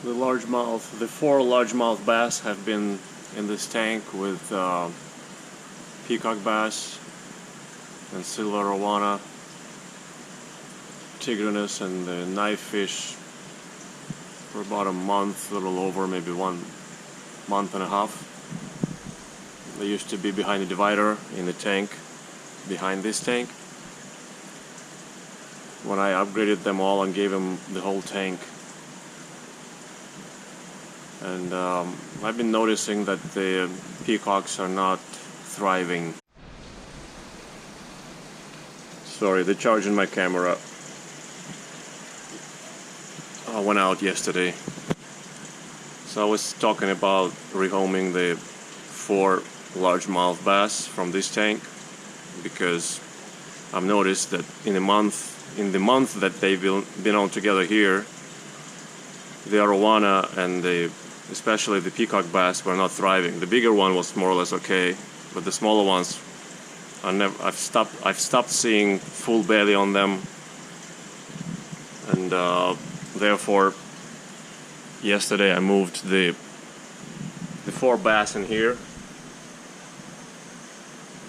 The largemouth, the 4 largemouth bass have been in this tank with peacock bass and silver arowana, tigrinus, and the knife fish for about a month, a little over, maybe 1 month and a half. They used to be behind the divider in the tank, behind this tank. When I upgraded them all and gave them the whole tank. And I've been noticing that the peacocks are not thriving. Sorry, they're charging my camera. I went out yesterday. So I was talking about rehoming the 4 largemouth bass from this tank, because I've noticed that in the month that they've been all together here, the arowana and especially the peacock bass were not thriving. The bigger one was more or less okay, but the smaller ones, I've stopped seeing full belly on them, and therefore yesterday I moved the 4 bass in here,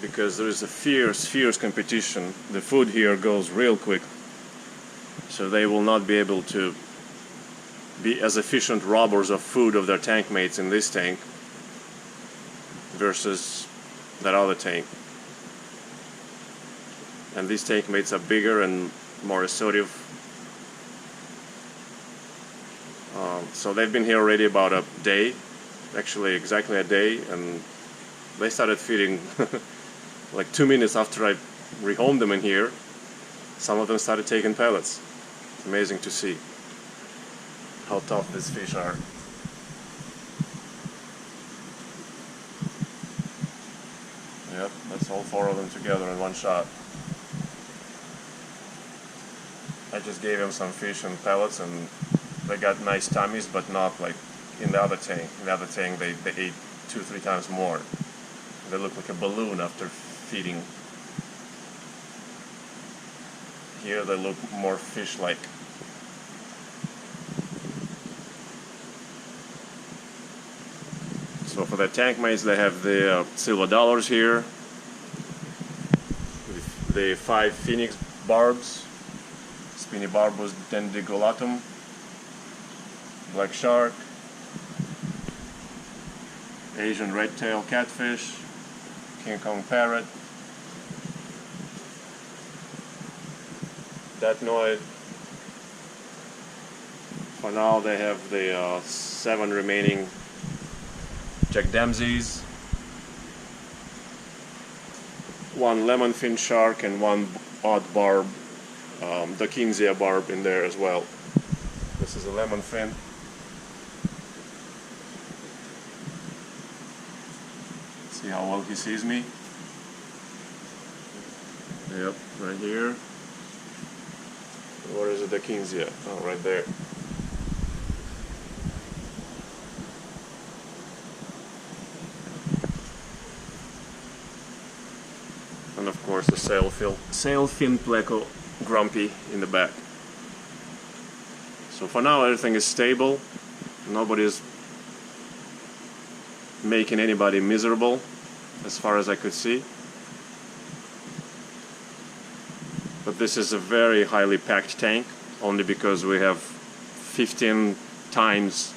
because there is a fierce competition. The food here goes real quick, so they will not be able to be as efficient robbers of food of their tank mates in this tank versus that other tank. And these tank mates are bigger and more assertive. So they've been here already about a day, actually exactly a day, and they started feeding like 2 minutes after I rehomed them in here. Some of them started taking pellets. It's amazing to see how tough these fish are. Yep, that's all 4 of them together in one shot. I just gave them some fish and pellets, and they got nice tummies, but not like in the other tank. In the other tank they ate 2-3 times more. They look like a balloon after feeding. Here they look more fish-like. So for their tank mates, they have the silver dollars here, with the 5 phoenix barbs, Spinibarbus dendigulatum, black shark, Asian red-tailed catfish, King Kong parrot, datnoid. For now they have the 7 remaining Jack Dempsey's, 1 lemonfin shark, and 1 odd barb, Dickensia barb in there as well. This is a lemonfin. See how well he sees me? Yep, right here. Where is the Dickensia? Oh, right there. And of course the sailfin pleco grumpy in the back. So for now everything is stable. Nobody's making anybody miserable as far as I could see. But this is a very highly packed tank, only because we have 15 times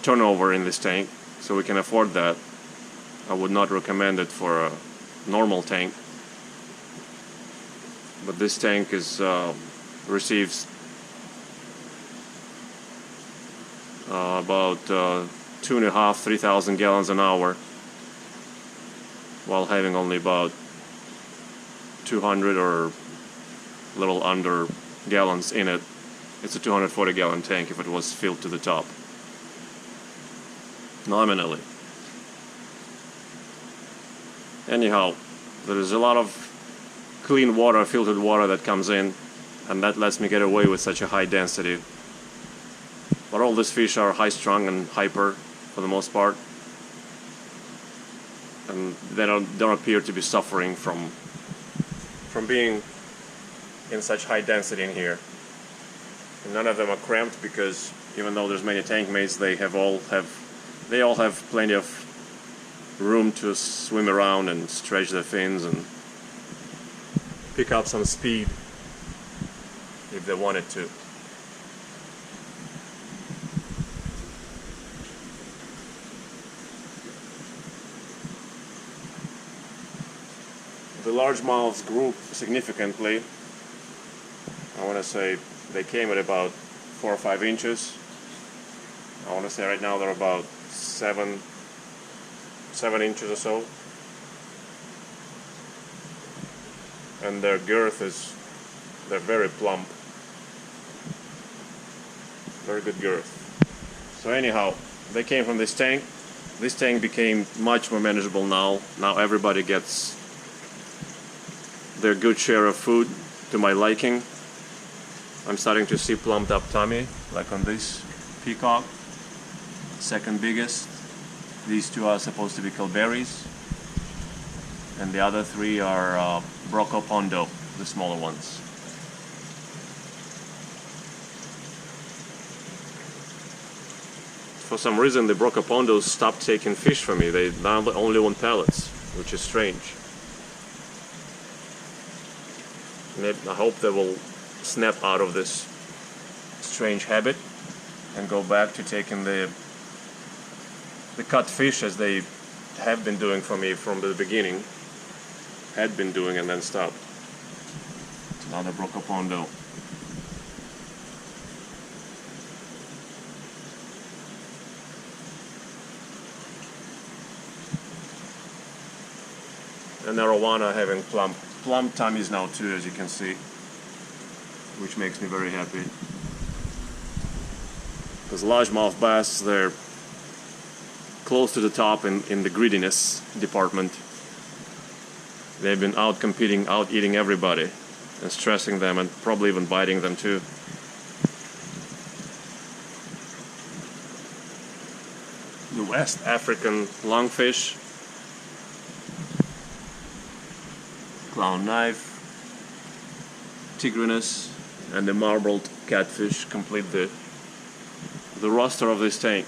turnover in this tank, so we can afford that. I would not recommend it for a normal tank, but this tank is receives about 2,500–3,000 gallons an hour, while having only about 200 or a little under gallons in it. It's a 240 gallon tank if it was filled to the top, nominally. Anyhow, there is a lot of clean water, filtered water that comes in, and that lets me get away with such a high density. But all these fish are high-strung and hyper for the most part, and they don't appear to be suffering from being in such high density in here. None of them are cramped because even though there's many tank mates, they all have plenty of room to swim around and stretch their fins and pick up some speed if they wanted to. The largemouths grew significantly. I want to say they came at about 4 or 5 inches. I want to say right now they're about 7 inches or so. And their girth they're very plump. Very good girth. So anyhow, they came from this tank. This tank became much more manageable now. Now everybody gets their good share of food to my liking. I'm starting to see plumped up tummy, like on this peacock, second biggest. These 2 are supposed to be Kelberries, and the other 3 are Brocopondo, the smaller ones. For some reason, the Brocopondos stopped taking fish from me. They now only want pellets, which is strange. I hope they will snap out of this strange habit and go back to taking the cut fish as they have been doing for me from the beginning. Had been doing and then stopped. It's another Brocopondo. And arowana having plump tummies now too, as you can see, which makes me very happy. Because largemouth bass, they're close to the top in the greediness department. They've been out competing, out eating everybody and stressing them and probably even biting them too. The West African lungfish, clown knife, tigrinus, and the marbled catfish complete the roster of this tank.